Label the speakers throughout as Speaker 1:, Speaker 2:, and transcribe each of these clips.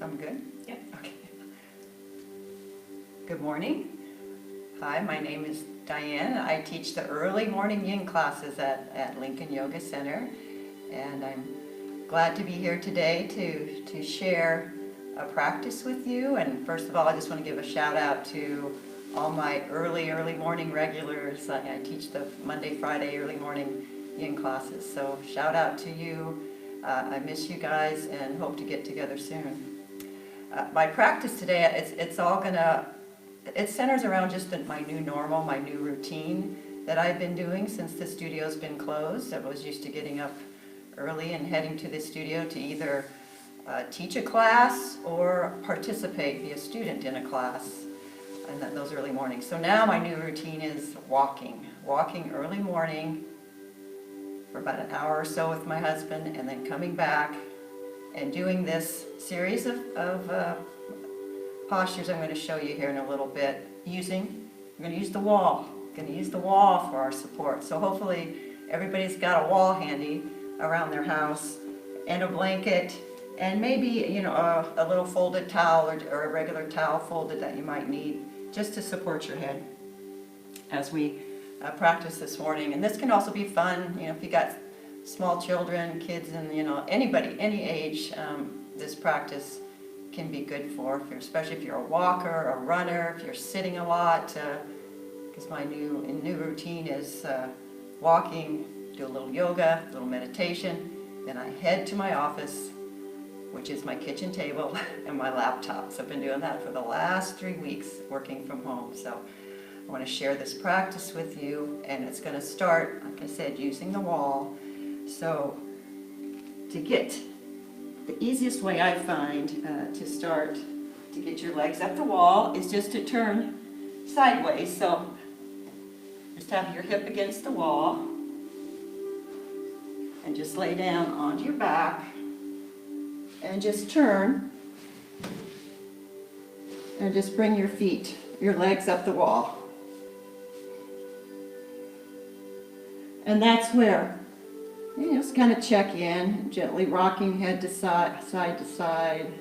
Speaker 1: Sound good?
Speaker 2: Yep.
Speaker 1: Okay. Good morning. Hi, my name is Diane. I teach the early morning yin classes at Lincoln Yoga Center, and I'm glad to be here today to share a practice with you. And first of all, I just want to give a shout out to all my early morning regulars. I teach the Monday, Friday early morning yin classes, so shout out to you. I miss you guys and hope to get together soon. My practice today, it centers around just my new normal, my new routine that I've been doing since the studio's been closed. I was used to getting up early and heading to the studio to either teach a class or participate, be a student in a class in those early mornings. So now my new routine is walking early morning for about an hour or so with my husband, and then coming back and doing this series of postures I'm going to show you here in a little bit. I'm going to use the wall. I'm going to use the wall for our support. So hopefully everybody's got a wall handy around their house and a blanket and maybe a little folded towel or a regular towel folded that you might need just to support your head as we practice this morning. And this can also be fun, if you got small children, kids, and anybody, any age, this practice can be good for, especially if you're a walker, a runner, if you're sitting a lot, because my new routine is walking, do a little yoga, a little meditation, then I head to my office, which is my kitchen table and my laptop. So I've been doing that for the last 3 weeks, working from home. So I want to share this practice with you, and it's going to start, like I said, using the wall. So the easiest way I find to start to get your legs up the wall is just to turn sideways. So just have your hip against the wall and just lay down onto your back and just turn and just bring your legs up the wall. And that's where just kind of check in, gently rocking head to side to side.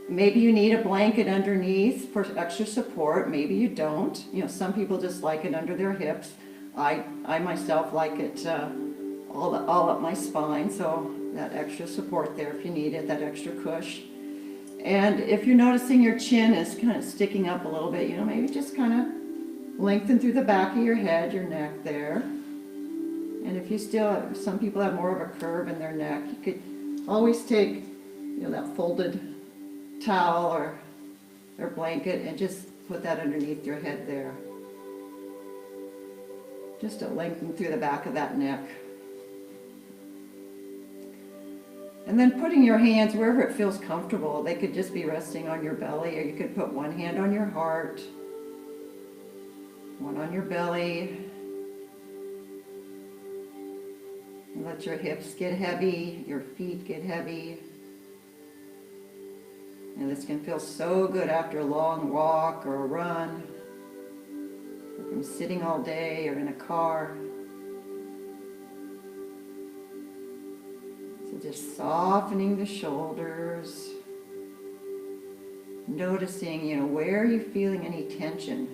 Speaker 1: Maybe you need a blanket underneath for extra support. Maybe you don't. Some people just like it under their hips. I myself like it all up my spine, so that extra support there if you need it, that extra cush. And if you're noticing your chin is kind of sticking up a little bit, maybe just kind of lengthen through the back of your head, your neck there. And if you some people have more of a curve in their neck, you could always take, that folded towel or blanket and just put that underneath your head there. Just to lengthen through the back of that neck. And then putting your hands wherever it feels comfortable. They could just be resting on your belly, or you could put one hand on your heart, one on your belly. Let your hips get heavy, your feet get heavy. And this can feel so good after a long walk or a run, or from sitting all day or in a car. So just softening the shoulders, noticing, where are you feeling any tension?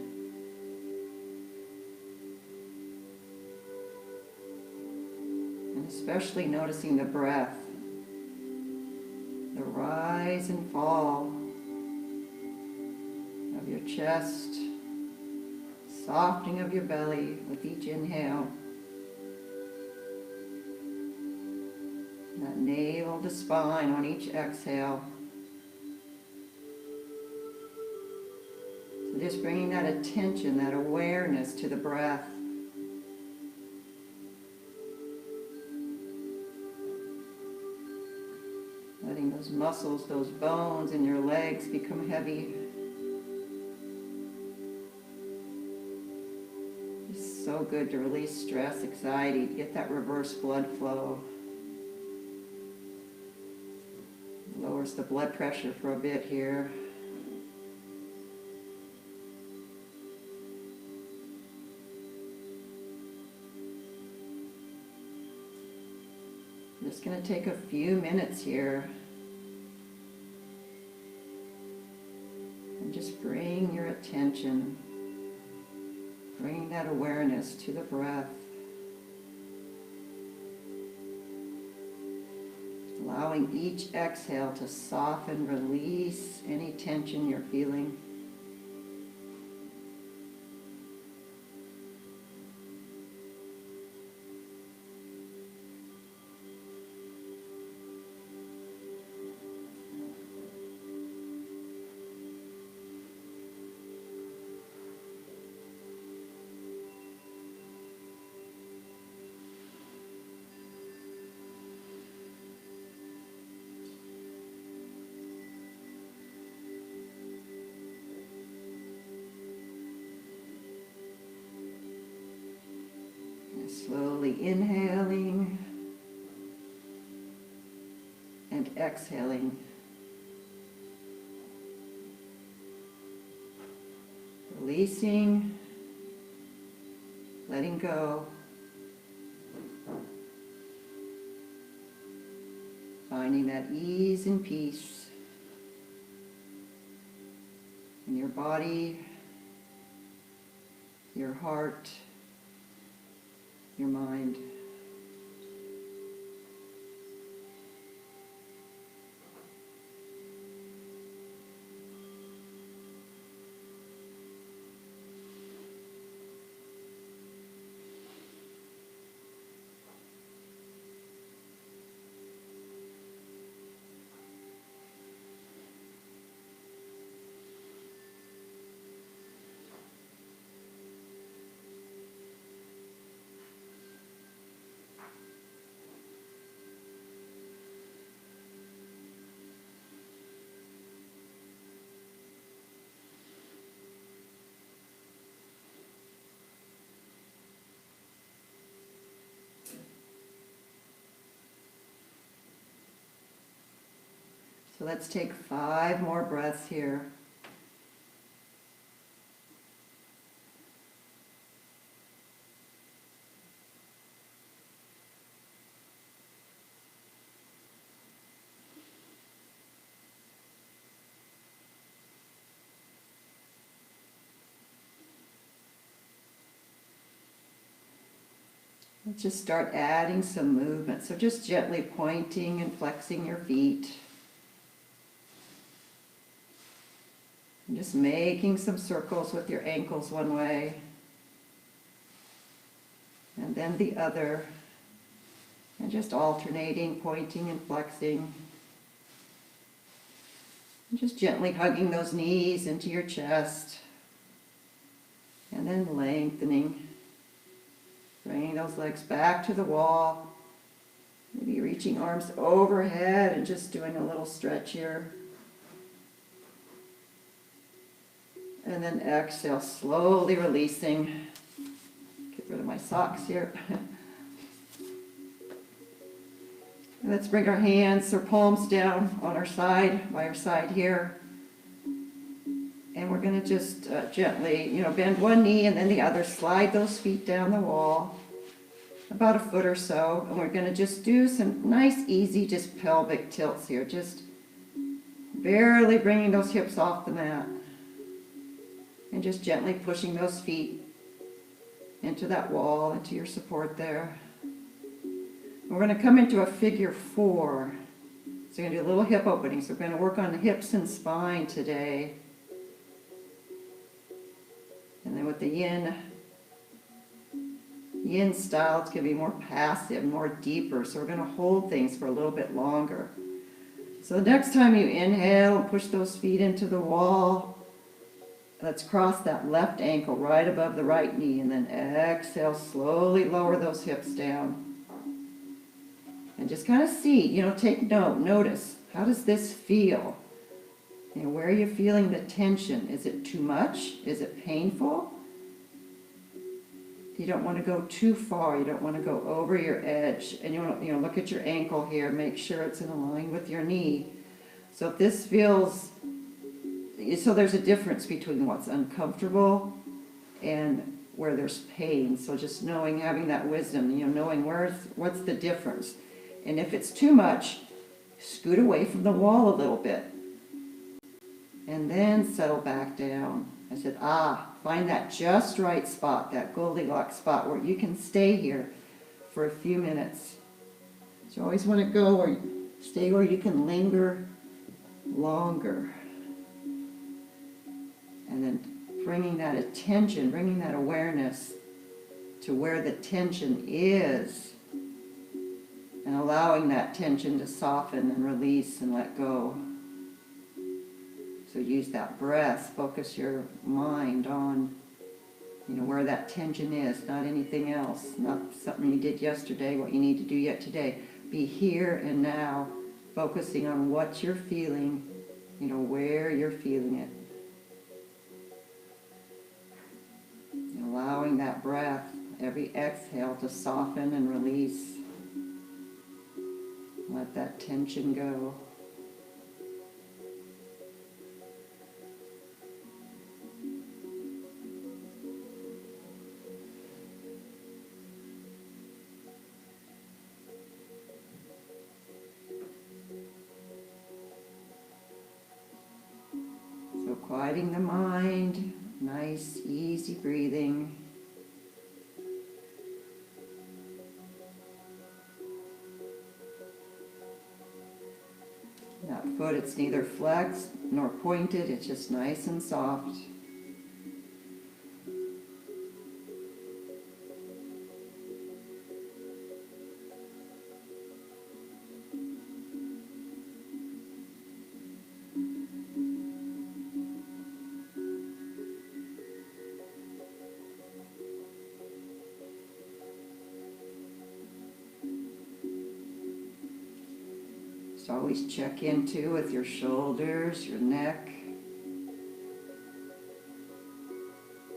Speaker 1: Especially noticing the breath, the rise and fall of your chest, softening of your belly with each inhale, that navel to spine on each exhale. So just bringing that attention, that awareness to the breath. Letting those muscles, those bones in your legs become heavy. It's so good to release stress, anxiety, to get that reverse blood flow. Lowers the blood pressure for a bit here. I'm just going to take a few minutes here tension. Bringing that awareness to the breath. Allowing each exhale to soften, release any tension you're feeling. Slowly inhaling and exhaling. Releasing, letting go. Finding that ease and peace in your body, your heart, your mind. So let's take 5 more breaths here. Let's just start adding some movement. So just gently pointing and flexing your feet. And just making some circles with your ankles one way. And then the other. And just alternating, pointing and flexing. And just gently hugging those knees into your chest. And then lengthening. Bringing those legs back to the wall. Maybe reaching arms overhead and just doing a little stretch here. And then exhale, slowly releasing. Get rid of my socks here. Let's bring our hands or palms down on our side, by our side here. And we're going to just gently, bend one knee and then the other. Slide those feet down the wall, about a foot or so. And we're going to just do some nice, easy, just pelvic tilts here. Just barely bringing those hips off the mat. And just gently pushing those feet into that wall, into your support there. We're going to come into a figure 4. So we're going to do a little hip opening. So we're going to work on the hips and spine today. And then with the yin style, it's going to be more passive, more deeper. So we're going to hold things for a little bit longer. So the next time you inhale, push those feet into the wall. Let's cross that left ankle right above the right knee, and then exhale, slowly lower those hips down. And just kind of see, take note, notice, how does this feel? Where are you feeling the tension? Is it too much? Is it painful? You don't want to go too far. You don't want to go over your edge. And you want to, look at your ankle here. Make sure it's in line with your knee. So if this feels, so there's a difference between what's uncomfortable and where there's pain. So just knowing, having that wisdom, knowing what's the difference. And if it's too much, scoot away from the wall a little bit. And then settle back down. I said, find that just right spot, that Goldilocks spot where you can stay here for a few minutes. So you always want to go or stay where you can linger longer. And then bringing that attention, bringing that awareness to where the tension is, and allowing that tension to soften and release and let go. So use that breath, focus your mind on, where that tension is, not anything else, not something you did yesterday, what you need to do yet today. Be here and now, focusing on what you're feeling, where you're feeling it. And allowing that breath, every exhale, to soften and release. Let that tension go. So quieting the mind, nice, easy breathing. That foot, it's neither flexed nor pointed, it's just nice and soft. Just always check in too with your shoulders, your neck.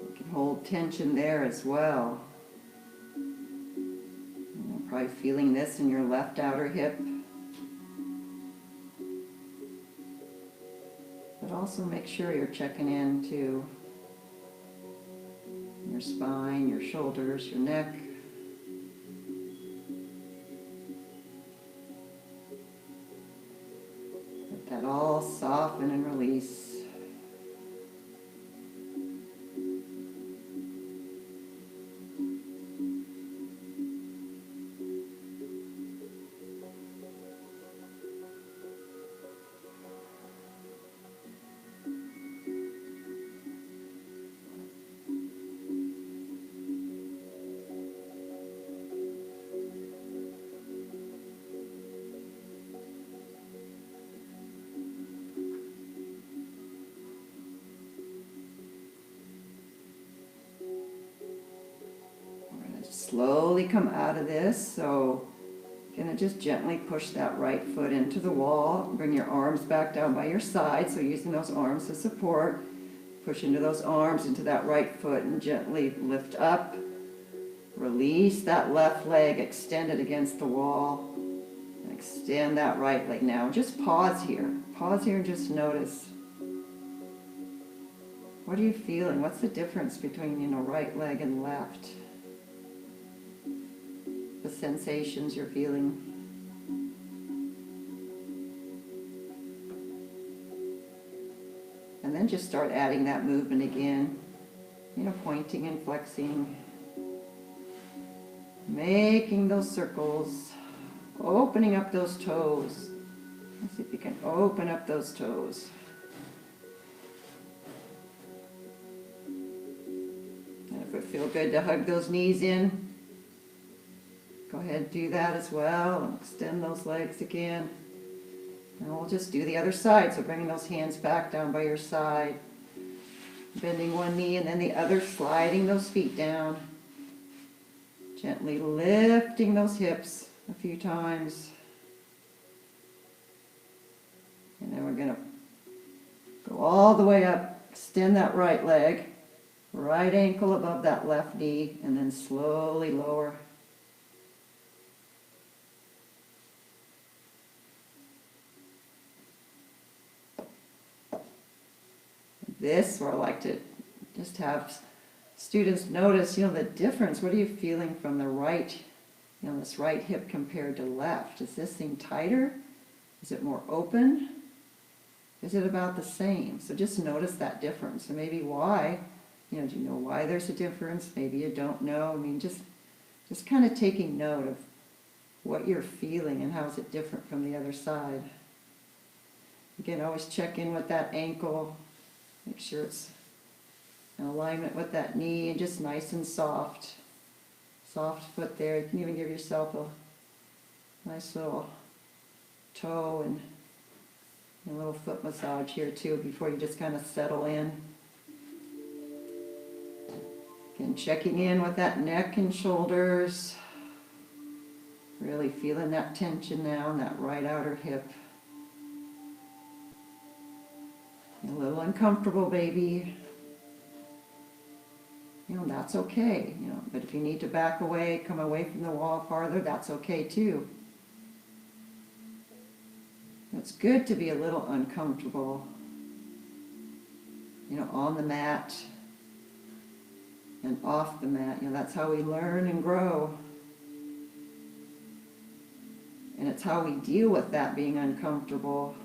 Speaker 1: You can hold tension there as well. You're probably feeling this in your left outer hip. But also make sure you're checking in to your spine, your shoulders, your neck. Let that all soften and release. Slowly come out of this, so you're going to just gently push that right foot into the wall. Bring your arms back down by your side, so using those arms as support. Push into those arms, into that right foot, and gently lift up. Release that left leg, extend it against the wall. And extend that right leg now. Just pause here. Pause here and just notice. What are you feeling? What's the difference between, right leg and left? The sensations you're feeling. And then just start adding that movement again. Pointing and flexing. Making those circles. Opening up those toes. Let's see if you can open up those toes. And if it feels good to hug those knees in, go ahead and do that as well, and extend those legs again. And we'll just do the other side, so bringing those hands back down by your side, bending one knee and then the other, sliding those feet down, gently lifting those hips a few times. And then we're going to go all the way up, extend that right leg, right ankle above that left knee, and then slowly lower. This, where I like to just have students notice, the difference. What are you feeling from the right, this right hip compared to left? Does this seem tighter? Is it more open? Is it about the same? So just notice that difference, and maybe why. Do you know why there's a difference? Maybe you don't know. I mean, just kind of taking note of what you're feeling and how is it different from the other side. Again, always check in with that ankle. Make sure it's in alignment with that knee, and just nice and soft. Soft foot there. You can even give yourself a nice little toe and a little foot massage here too before you just kind of settle in. Again, checking in with that neck and shoulders. Really feeling that tension now in that right outer hip. A little uncomfortable, baby. That's okay. But if you need to back away, come away from the wall farther, that's okay too. It's good to be a little uncomfortable, on the mat and off the mat. That's how we learn and grow. And it's how we deal with that being uncomfortable.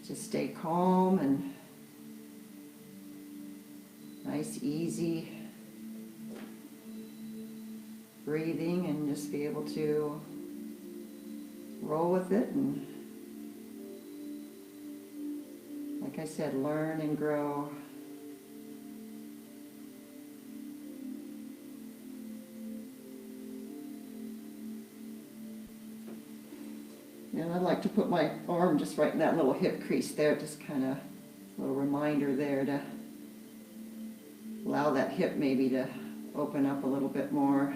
Speaker 1: Just stay calm and nice, easy breathing, and just be able to roll with it and, like I said, learn and grow. And I'd like to put my arm just right in that little hip crease there, just kind of a little reminder there to allow that hip maybe to open up a little bit more.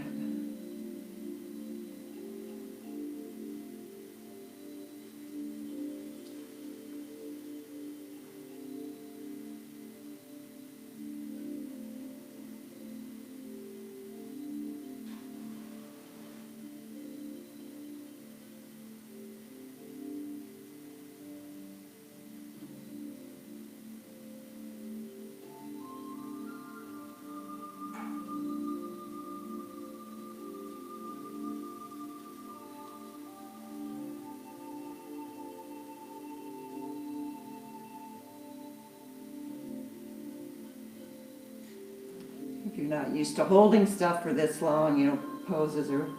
Speaker 1: If you're not used to holding stuff for this long, poses or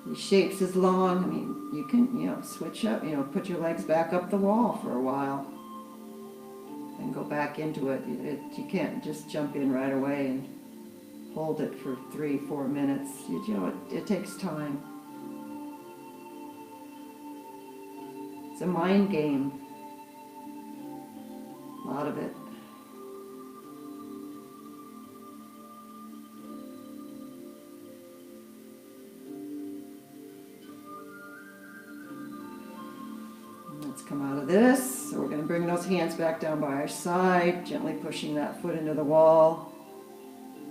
Speaker 1: these shapes as long, I mean, you can, switch up, put your legs back up the wall for a while and go back into it. You can't just jump in right away and hold it for 3-4 minutes. It takes time. It's a mind game, a lot of it. Let's come out of this. So we're going to bring those hands back down by our side, gently pushing that foot into the wall,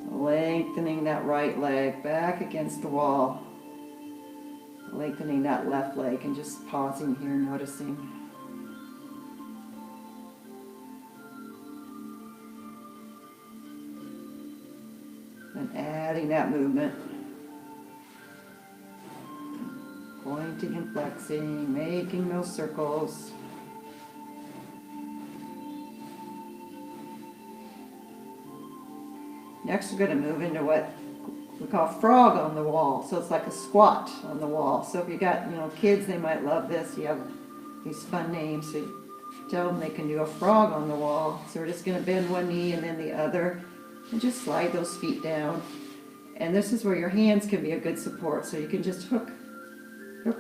Speaker 1: lengthening that right leg back against the wall, lengthening that left leg, and just pausing here, noticing. And adding that movement. Pointing and flexing, making those circles. Next we're going to move into what we call frog on the wall. So it's like a squat on the wall. So if you got, kids, they might love this. You have these fun names. So you tell them they can do a frog on the wall. So we're just going to bend one knee and then the other, and just slide those feet down. And this is where your hands can be a good support. So you can just hook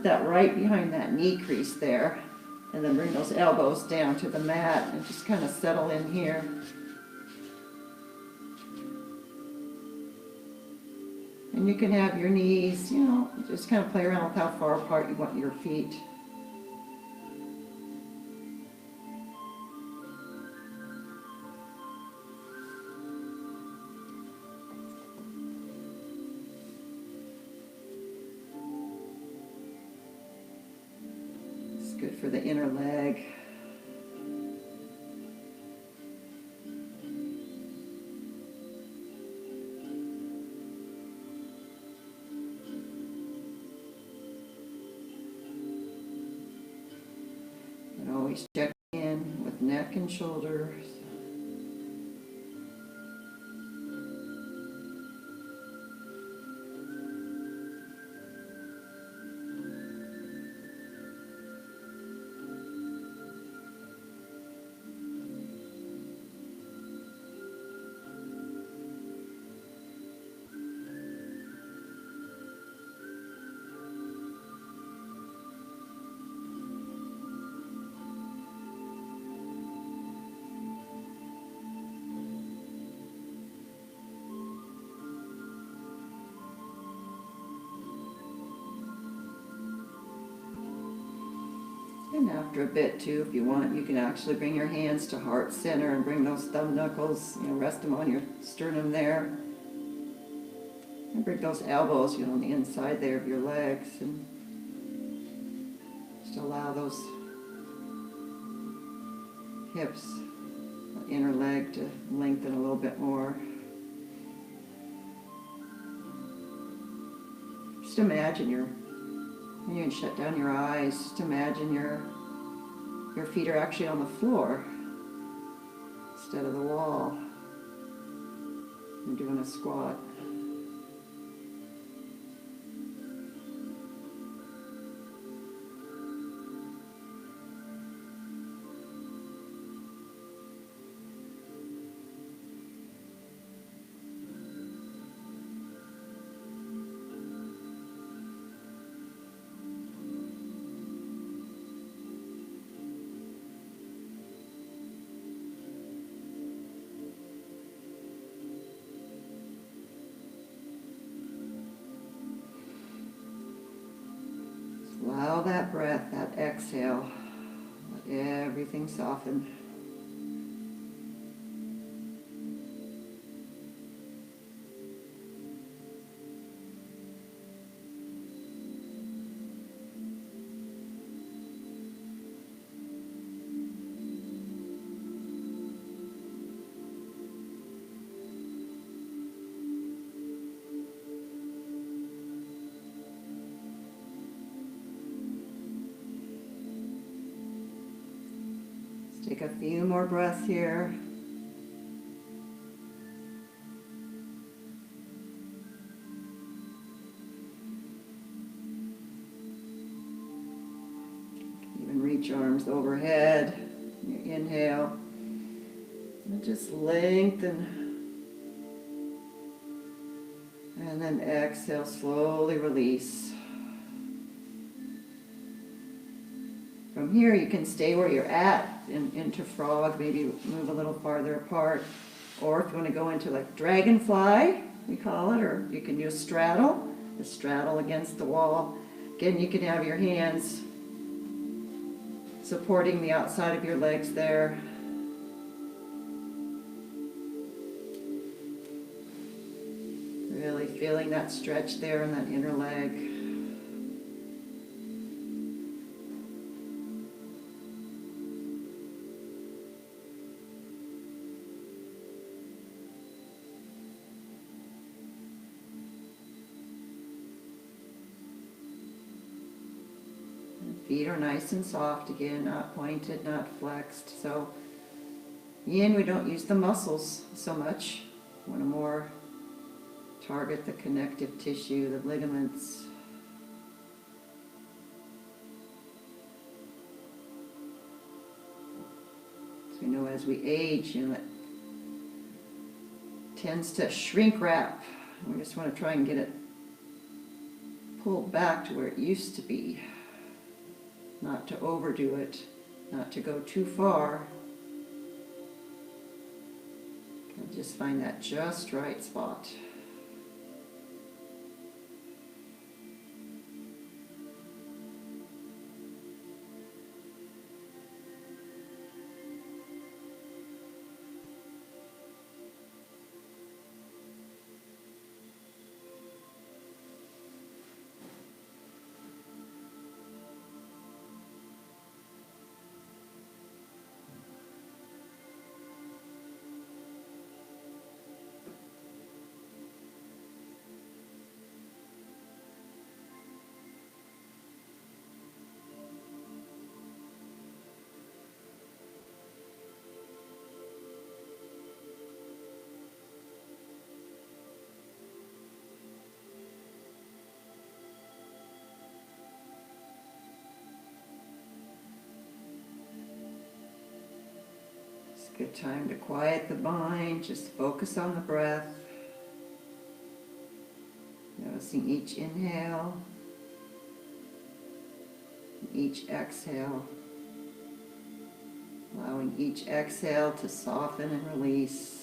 Speaker 1: that right behind that knee crease there, and then bring those elbows down to the mat and just kind of settle in here. And you can have your knees, just kind of play around with how far apart you want your feet. Good for the inner leg. Always check in with neck and shoulders. And after a bit too, if you want, you can actually bring your hands to heart center and bring those thumb knuckles, rest them on your sternum there. And bring those elbows, on the inside there of your legs, and just allow those hips, the inner leg, to lengthen a little bit more. Just imagine you can shut down your eyes. Just imagine your feet are actually on the floor instead of the wall. You're doing a squat. Allow that breath, that exhale, let everything soften. Take a few more breaths here. Even reach your arms overhead. You inhale. And just lengthen. And then exhale, slowly release. From here, you can stay where you're at into frog, maybe move a little farther apart. Or if you want to go into like dragonfly, we call it, or you can use the straddle against the wall. Again, you can have your hands supporting the outside of your legs there. Really feeling that stretch there in that inner leg. Feet are nice and soft again, not pointed, not flexed. So yin, we don't use the muscles so much. We want to more target the connective tissue, the ligaments. So we know as we age, it tends to shrink wrap. We just want to try and get it pulled back to where it used to be. Not to overdo it, not to go too far. Just find that just right spot. Good time to quiet the mind, just focus on the breath. Noticing each inhale, each exhale. Allowing each exhale to soften and release.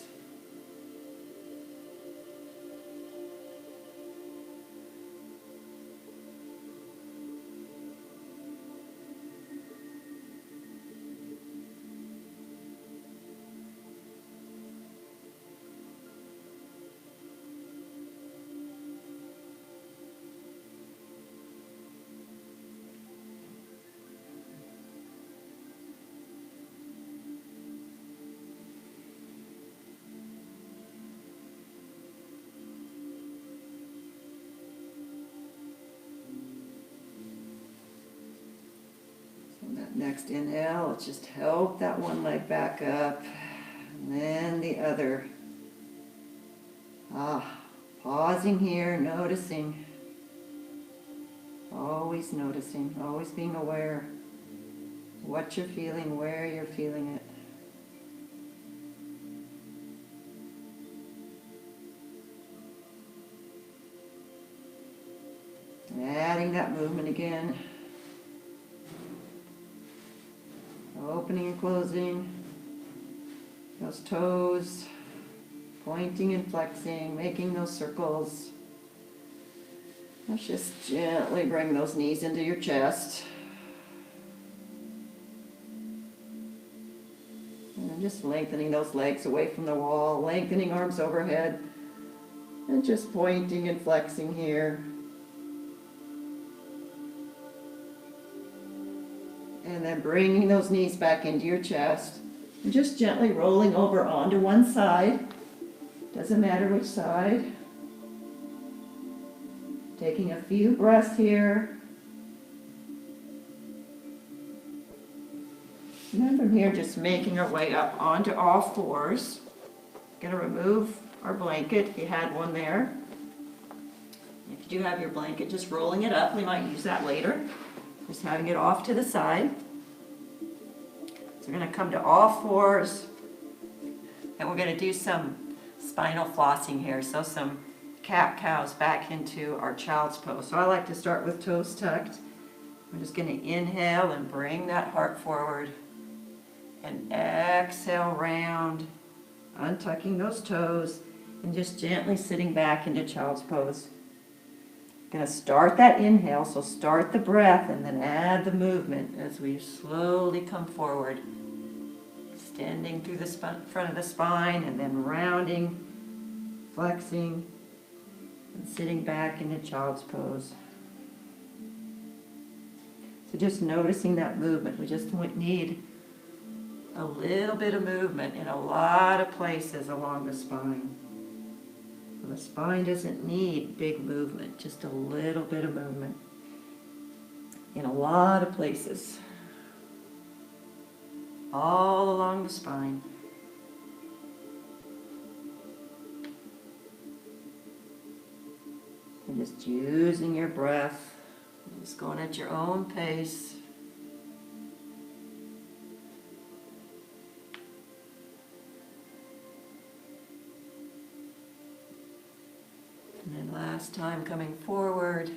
Speaker 1: That next inhale, let's just help that one leg back up, and then the other. Pausing here, noticing, always being aware what you're feeling, where you're feeling it. And adding that movement again. Opening and closing those toes, pointing and flexing, making those circles. Let's just gently bring those knees into your chest. And just lengthening those legs away from the wall, lengthening arms overhead, and just pointing and flexing here. And then bringing those knees back into your chest. And just gently rolling over onto one side. Doesn't matter which side. Taking a few breaths here. And then from here, just making our way up onto all fours. Going to remove our blanket if you had one there. If you do have your blanket, just rolling it up. We might use that later. Just having it off to the side. So we're going to come to all fours, and we're going to do some spinal flossing here. So some cat-cows back into our child's pose. So I like to start with toes tucked. I'm just going to inhale and bring that heart forward, and exhale round, untucking those toes, and just gently sitting back into child's pose. Going to start that inhale, so start the breath and then add the movement as we slowly come forward. Extending through the front of the spine and then rounding, flexing, and sitting back into child's pose. So just noticing that movement. We just need a little bit of movement in a lot of places along the spine. The spine doesn't need big movement, just a little bit of movement in a lot of places, all along the spine. And just using your breath, just going at your own pace. And then last time coming forward,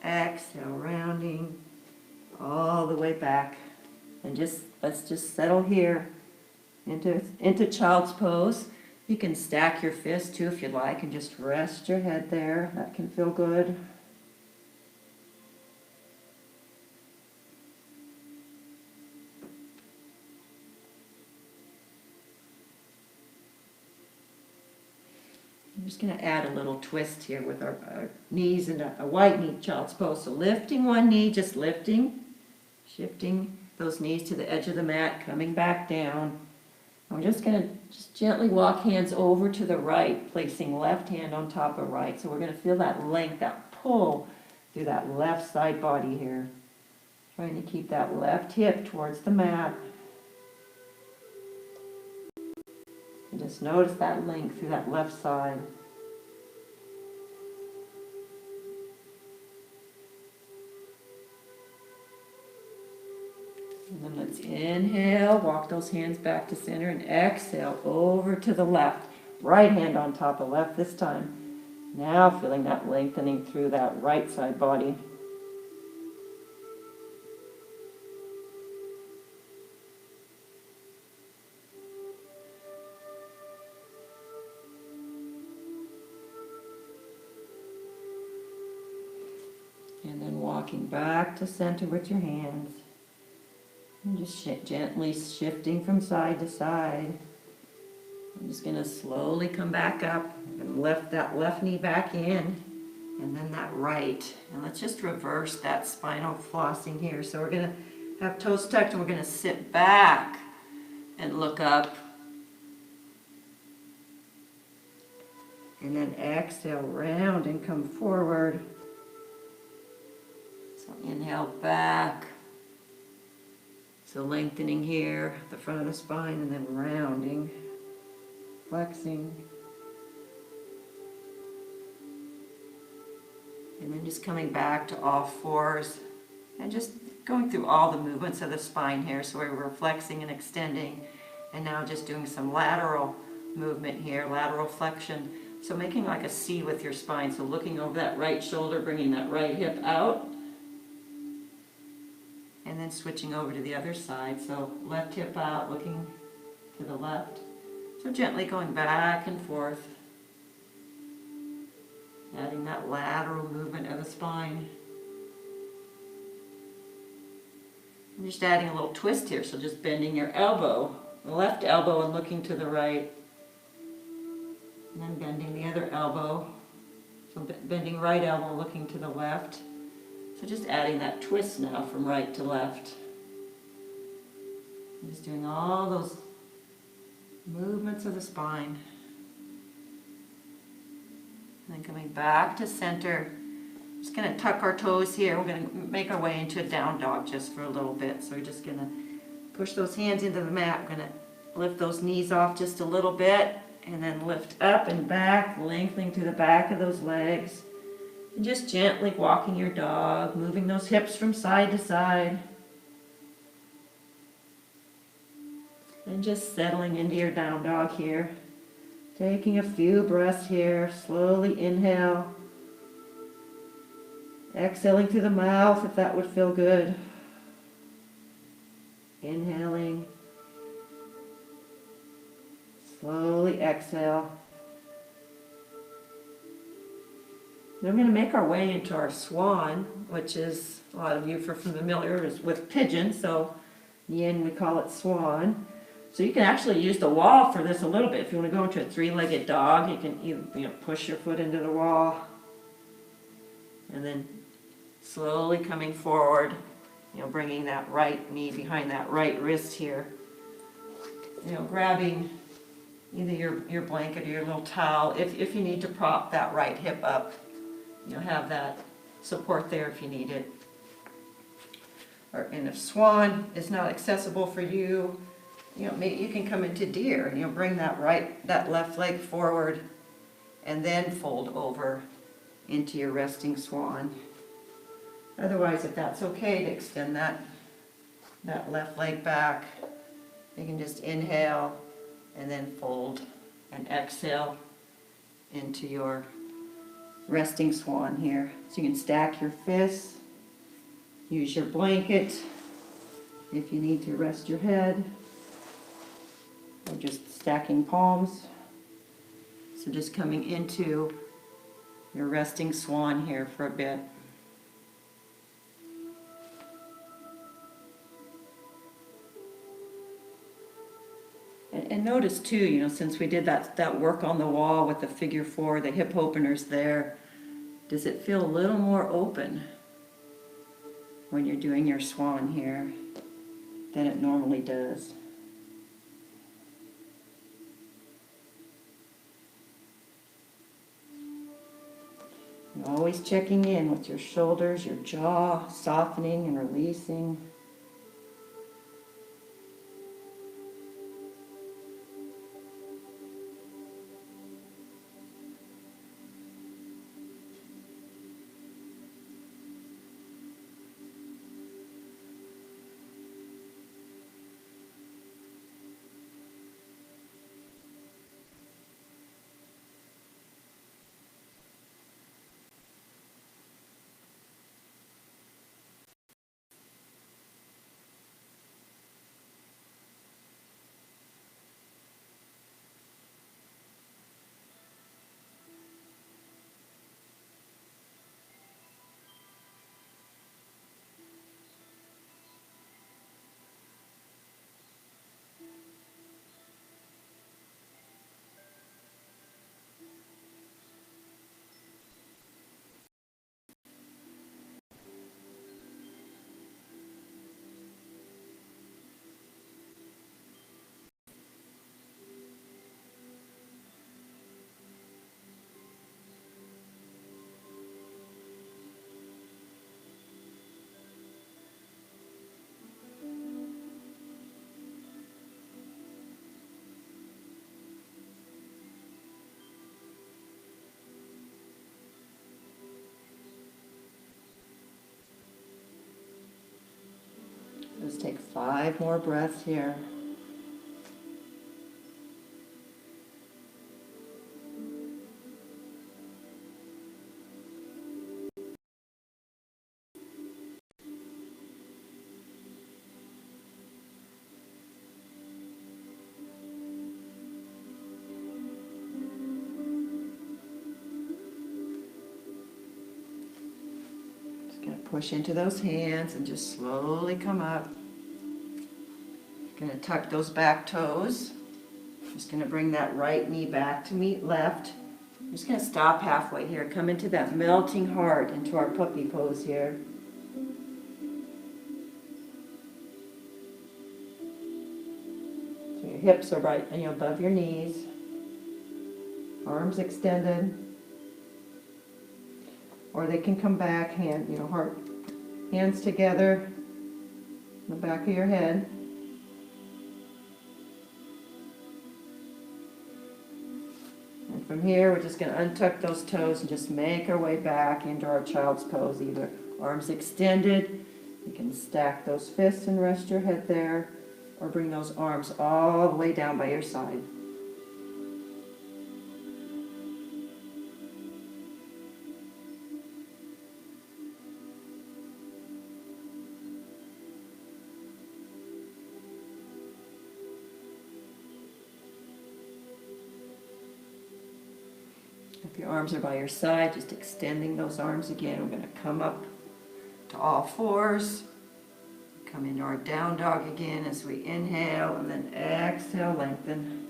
Speaker 1: exhale, rounding all the way back. And let's just settle here into child's pose. You can stack your fists too if you'd like and just rest your head there. That can feel good. I'm just going to add a little twist here with our knees in a white knee child's pose. So lifting one knee, just lifting, shifting those knees to the edge of the mat, coming back down. I'm just going to just gently walk hands over to the right, placing left hand on top of right. So we're going to feel that length, that pull through that left side body here. Trying to keep that left hip towards the mat. And just notice that length through that left side. And And let's inhale, walk those hands back to center, and exhale over to the left. Right hand on top of left this time. Now feeling that lengthening through that right side body. And then walking back to center with your hands. And just gently shifting from side to side. I'm just going to slowly come back up and lift that left knee back in. And then that right. And let's just reverse that spinal flossing here. So we're going to have toes tucked and we're going to sit back and look up. And then exhale, round and come forward. So inhale back. So lengthening here, the front of the spine, and then rounding, flexing. And then just coming back to all fours and just going through all the movements of the spine here. So we're flexing and extending. And now just doing some lateral movement here, lateral flexion. So making like a C with your spine. So looking over that right shoulder, bringing that right hip out. And then switching over to the other side. So left hip out, looking to the left. So gently going back and forth. Adding that lateral movement of the spine. I'm just adding a little twist here, so just bending your elbow, the left elbow, and looking to the right. And then bending the other elbow. So bending right elbow, looking to the left. So just adding that twist now from right to left. I'm just doing all those movements of the spine. And then coming back to center. Just going to tuck our toes here. We're going to make our way into a down dog just for a little bit. So we're just going to push those hands into the mat. We're going to lift those knees off just a little bit. And then lift up and back, lengthening through the back of those legs. And just gently walking your dog, moving those hips from side to side. And just settling into your down dog here. Taking a few breaths here. Slowly inhale. Exhaling through the mouth if that would feel good. Inhaling. Slowly exhale. Then we're going to make our way into our swan, which is, a lot of you are familiar with pigeon, so yin we call it swan. So you can actually use the wall for this a little bit. If you want to go into a three-legged dog, you can either push your foot into the wall, and then slowly coming forward, bringing that right knee behind that right wrist here. Grabbing either your blanket or your little towel if you need to prop that right hip up. Have that support there if you need it. And if swan is not accessible for you, maybe you can come into deer and bring that left leg forward and then fold over into your resting swan. Otherwise, if that's okay, to extend that left leg back, you can just inhale and then fold and exhale into your resting swan here. So you can stack your fists, use your blanket if you need to rest your head, or just stacking palms. So just coming into your resting swan here for a bit. And notice too, since we did that work on the wall with the figure four, the hip openers there, does it feel a little more open when you're doing your swan here than it normally does? And always checking in with your shoulders, your jaw, softening and releasing. Just take 5 more breaths here. Push into those hands and just slowly come up. Gonna tuck those back toes. Just gonna bring that right knee back to meet left. I'm just gonna stop halfway here. Come into that melting heart, into our puppy pose here. So your hips are right above your knees. Arms extended. Or they can come back, heart, hands together, on the back of your head. And from here, we're just going to untuck those toes and just make our way back into our child's pose. Either arms extended, you can stack those fists and rest your head there, or bring those arms all the way down by your side. If your arms are by your side, just extending those arms again. We're going to come up to all fours. Come into our down dog again as we inhale, and then exhale, lengthen.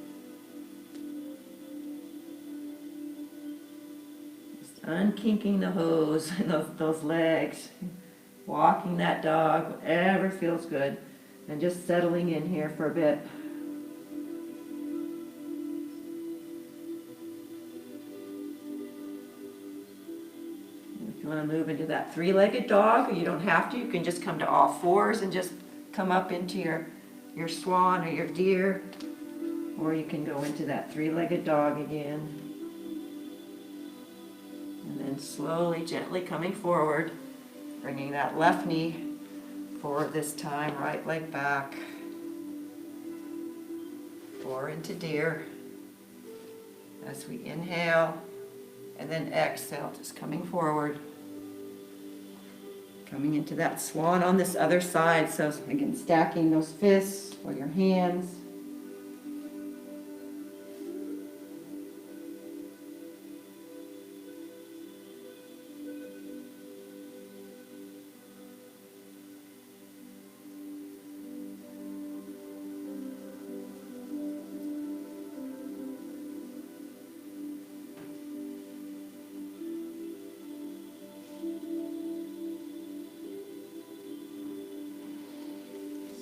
Speaker 1: Just unkinking the hose and those legs. Walking that dog, whatever feels good. And just settling in here for a bit. You want to move into that 3-legged dog, or you don't have to. You can just come to all fours and just come up into your swan or your deer. Or you can go into that 3-legged dog again. And then slowly, gently coming forward, bringing that left knee forward this time, right leg back. Or into deer. As we inhale, and then exhale, just coming forward. Coming into that swan on this other side. So again, stacking those fists or your hands.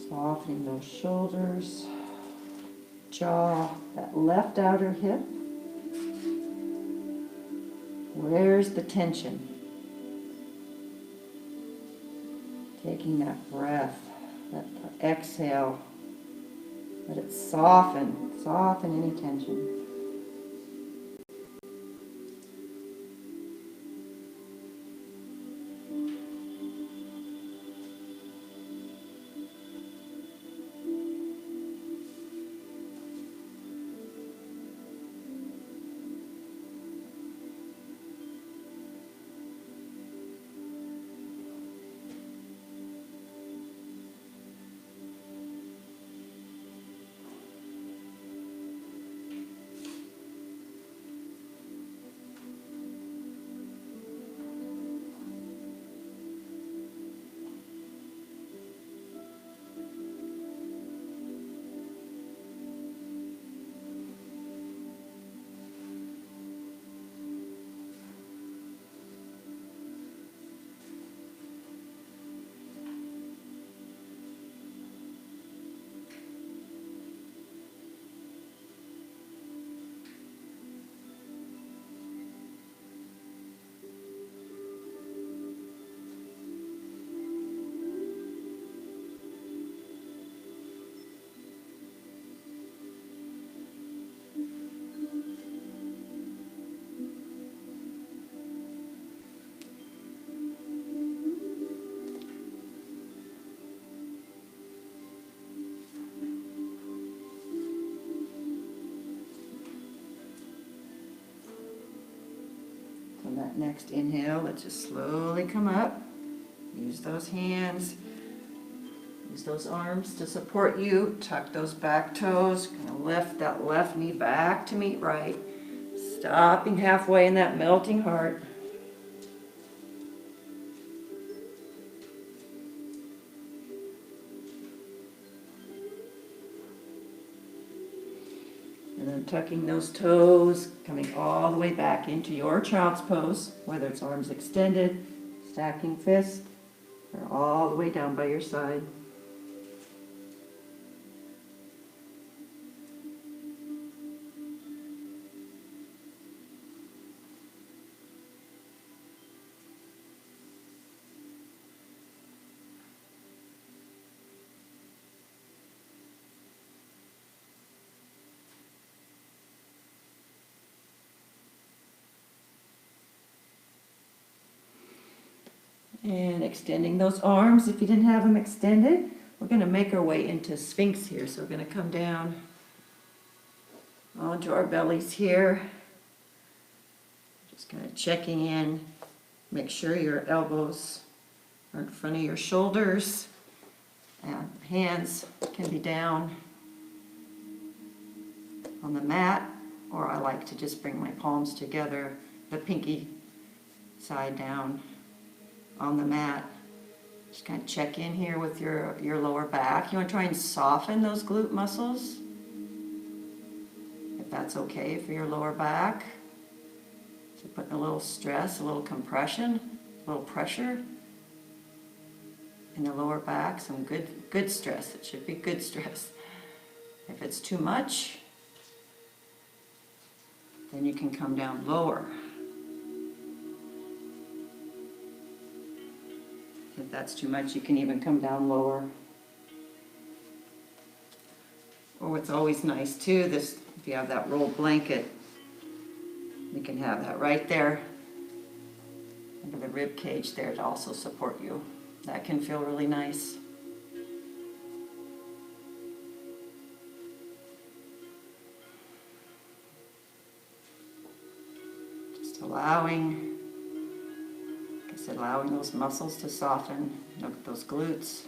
Speaker 1: Softening those shoulders, jaw, that left outer hip. Where's the tension? Taking that breath, that exhale, let it soften any tension. On that next inhale, let's just slowly come up. Use those hands. Use those arms to support you. Tuck those back toes. Gonna lift that left knee back to meet right. Stopping halfway in that melting heart. And then tucking those toes, coming all the way back into your child's pose, whether it's arms extended, stacking fists, or all the way down by your side. And extending those arms, if you didn't have them extended, we're going to make our way into Sphinx here. So we're going to come down onto our bellies here. Just kind of checking in. Make sure your elbows are in front of your shoulders. And hands can be down on the mat, or I like to just bring my palms together, the pinky side down on the mat. Just kind of check in here with your lower back. You want to try and soften those glute muscles, if that's okay for your lower back. So putting a little stress, a little compression, a little pressure in the lower back, some good stress. It should be good stress. If it's too much, then you can come down lower. If that's too much, you can even come down lower. Or what's always nice too, if you have that rolled blanket, you can have that right there under the rib cage there to also support you. That can feel really nice. Just allowing those muscles to soften. Look at those glutes.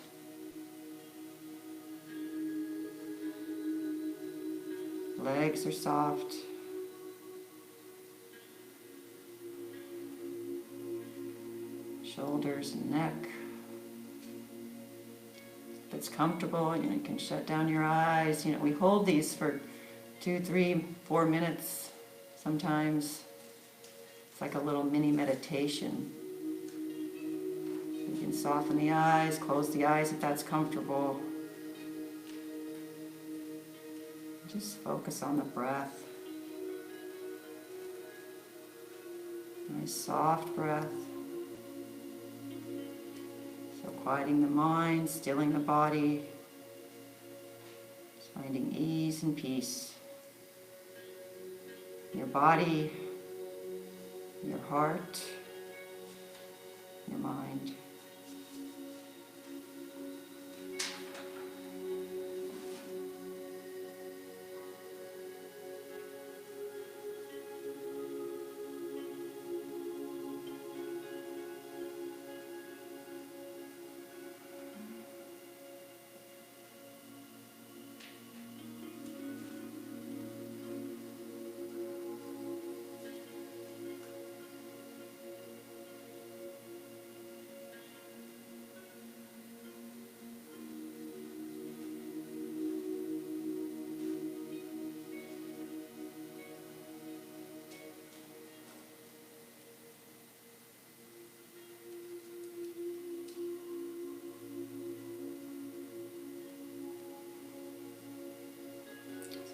Speaker 1: Legs are soft. Shoulders and neck. If it's comfortable, you can shut down your eyes. We hold these for 2, 3, 4 minutes sometimes. It's like a little mini meditation. You can soften the eyes, close the eyes if that's comfortable. Just focus on the breath. Nice soft breath. So quieting the mind, stilling the body, just finding ease and peace. Your body, your heart, your mind.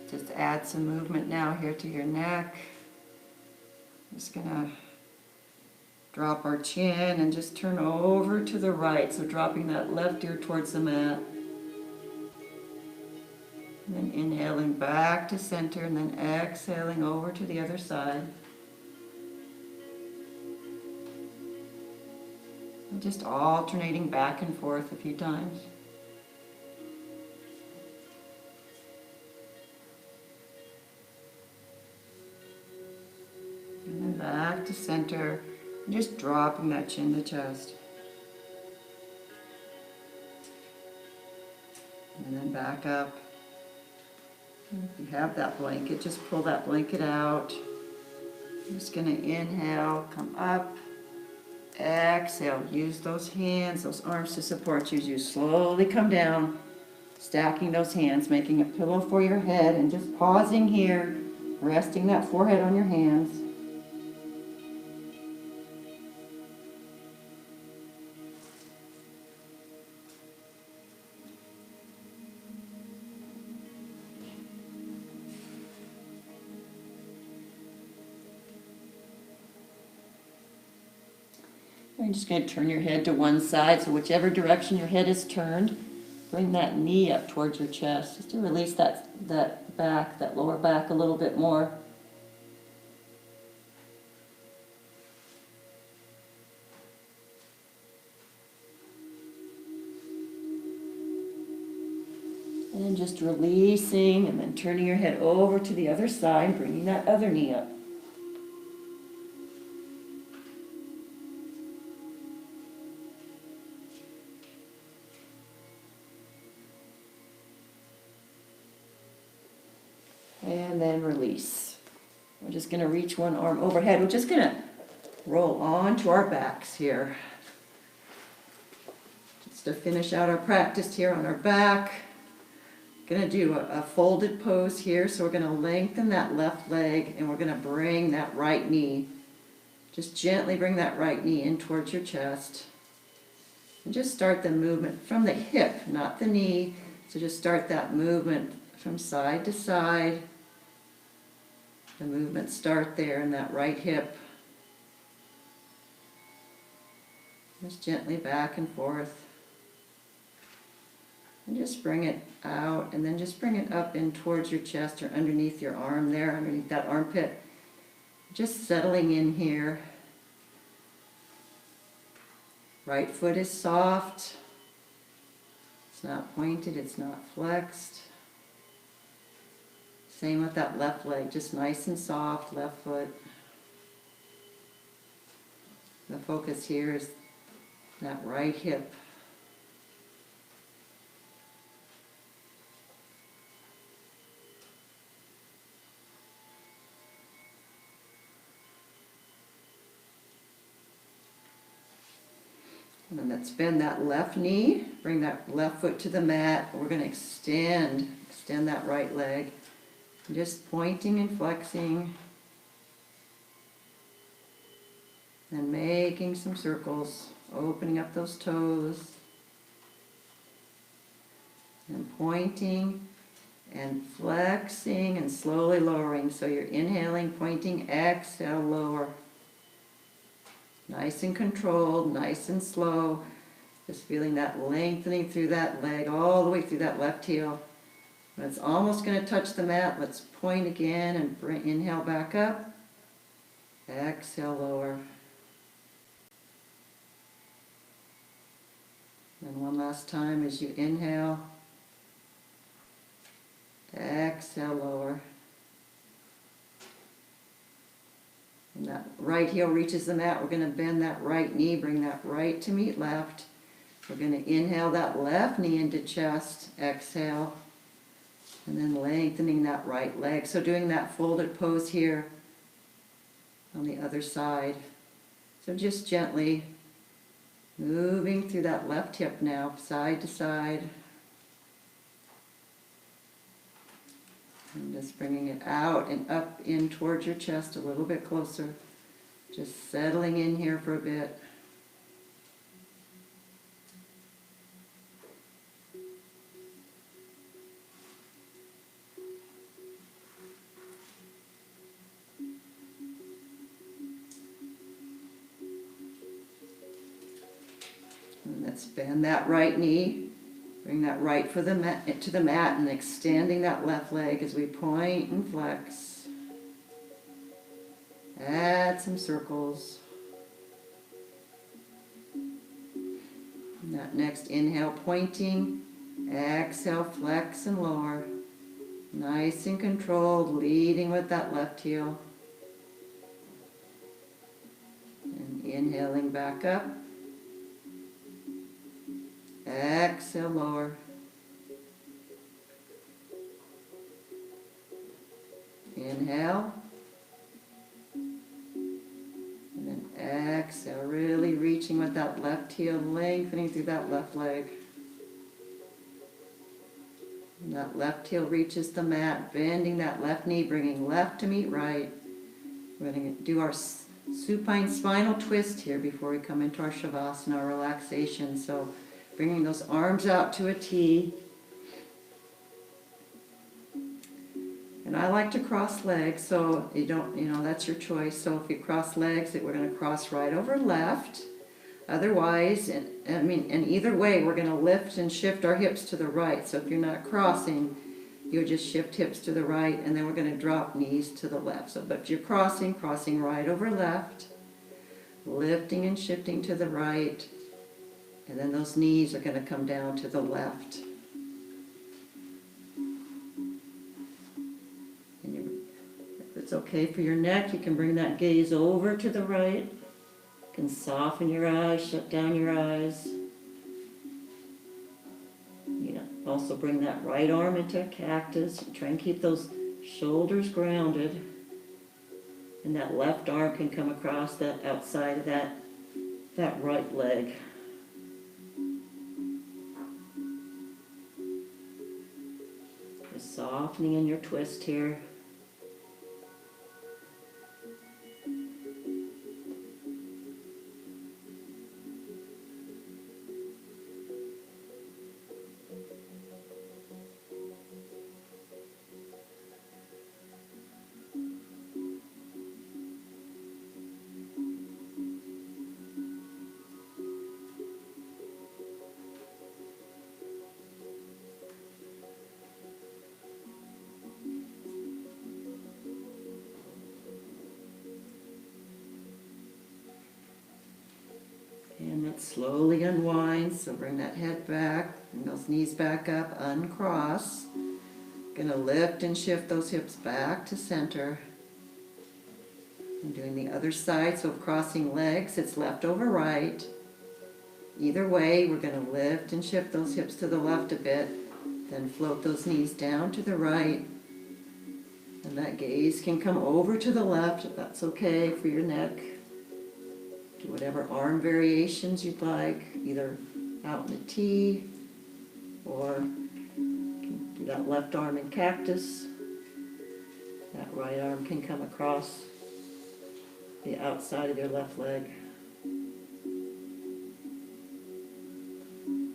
Speaker 1: Just add some movement now here to your neck. I'm just going to drop our chin and just turn over to the right. So dropping that left ear towards the mat. And then inhaling back to center and then exhaling over to the other side. And just alternating back and forth a few times. back to center, and just dropping that chin to chest. And then back up. If you have that blanket, just pull that blanket out. I'm just going to inhale, come up, exhale, use those hands, those arms to support you as you slowly come down, stacking those hands, making a pillow for your head, and just pausing here, resting that forehead on your hands. You're just going to turn your head to one side, so whichever direction your head is turned, bring that knee up towards your chest, just to release that back, that lower back a little bit more. And just releasing, and then turning your head over to the other side, bringing that other knee up. And then release. We're just going to reach one arm overhead. We're just going to roll onto our backs here. Just to finish out our practice here on our back. Going to do a folded pose here. So we're going to lengthen that left leg, and we're going to bring that right knee. Just gently bring that right knee in towards your chest. And just start the movement from the hip, not the knee. So just start that movement from side to side. The movement start there in that right hip. Just gently back and forth. And just bring it out, and then just bring it up in towards your chest or underneath your arm there, underneath that armpit. Just settling in here. Right foot is soft. It's not pointed, it's not flexed. Same with that left leg, just nice and soft, left foot. The focus here is that right hip. And then let's bend that left knee, bring that left foot to the mat. We're going to extend that right leg. Just pointing and flexing. And making some circles, opening up those toes. And pointing and flexing and slowly lowering. So you're inhaling, pointing, exhale, lower. Nice and controlled, nice and slow. Just feeling that lengthening through that leg, all the way through that left heel. When it's almost going to touch the mat, let's point again and inhale back up. Exhale, lower. And one last time as you inhale. Exhale, lower. And that right heel reaches the mat. We're going to bend that right knee, bring that right to meet left. We're going to inhale that left knee into chest. Exhale. And then lengthening that right leg. So doing that folded pose here on the other side. So just gently moving through that left hip now, side to side. And just bringing it out and up in towards your chest a little bit closer. Just settling in here for a bit. And let's bend that right knee. Bring that right foot to the mat and extending that left leg as we point and flex. Add some circles. And that next inhale, pointing. Exhale, flex and lower. Nice and controlled, leading with that left heel. Inhaling back up. Exhale, lower. Inhale. And then exhale, really reaching with that left heel, lengthening through that left leg. And that left heel reaches the mat, bending that left knee, bringing left to meet right. We're going to do our supine spinal twist here before we come into our Shavasana, our relaxation. So bringing those arms out to a T. And I like to cross legs, so you don't, that's your choice. So if you cross legs, we're going to cross right over left. Otherwise, and either way, we're going to lift and shift our hips to the right. So if you're not crossing, you'll just shift hips to the right, and then we're going to drop knees to the left. So, but you're crossing right over left, lifting and shifting to the right, and then those knees are going to come down to the left. If it's okay for your neck, you can bring that gaze over to the right. You can soften your eyes, shut down your eyes. Also bring that right arm into a cactus. Try and keep those shoulders grounded. And that left arm can come across that outside of that right leg. Just softening in your twist here. And let's slowly unwind, so bring that head back, bring those knees back up, uncross. Gonna lift and shift those hips back to center. And doing the other side, so crossing legs, it's left over right. Either way, we're gonna lift and shift those hips to the left a bit, then float those knees down to the right. And that gaze can come over to the left, if that's okay for your neck. Do whatever arm variations you'd like, either out in a T, or do that left arm in cactus. That right arm can come across the outside of your left leg.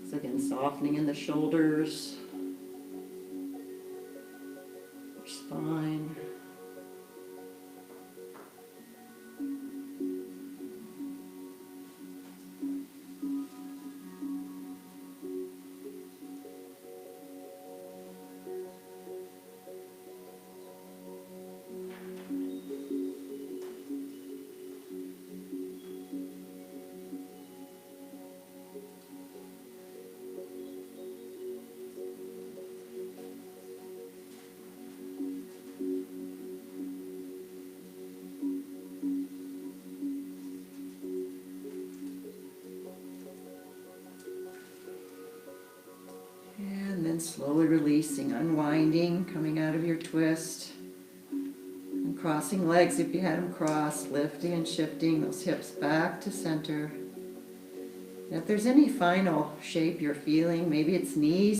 Speaker 1: So again, softening in the shoulders, your spine. Slowly releasing, unwinding, coming out of your twist, and crossing legs if you had them crossed, lifting and shifting those hips back to center. And if there's any final shape you're feeling, maybe it's knees,